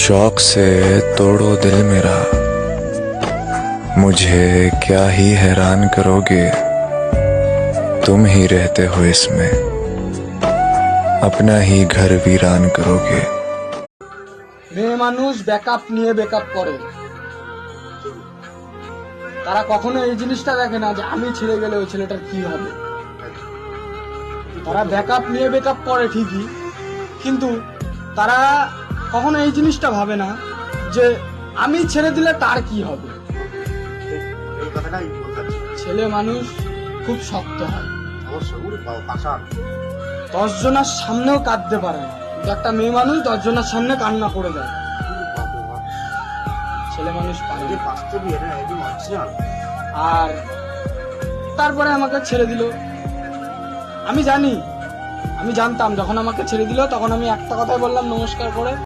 शौक से तोड़ो दिल मेरा, मुझे क्या ही हैरान करोगे, तुम ही रहते हो इसमें, अपना ही घर वीरान करोगे। মেয়ে মানুষ ব্যাকআপ নিয়ে ব্যাকআপ করে, তারা কখনো এই জিনিসটা দেখে না যে আমি ছেড়ে গেলে ওই ছেলেটার কি হবে। তারা ব্যাকআপ নিয়ে ব্যাকআপ করে ঠিকই, কিন্তু তারা কখনো এই জিনিসটা ভাবে না যে আমি ছেড়ে দিলে তার কি হবে। ছেলে মানুষ খুব শক্ত হয়, 10 জনের সামনেও কাঁদতে পারে না, কিন্তু একটা মেয়ে মানুষ 10 জনের সামনে কান্না করে দেয়। ছেলে মানুষ পারে। আর তারপরে আমাকে ছেড়ে দিল। আমি জানতাম যখন আমাকে ছেড়ে দিল তখন আমি একটা কথাই বললাম নমস্কার করে।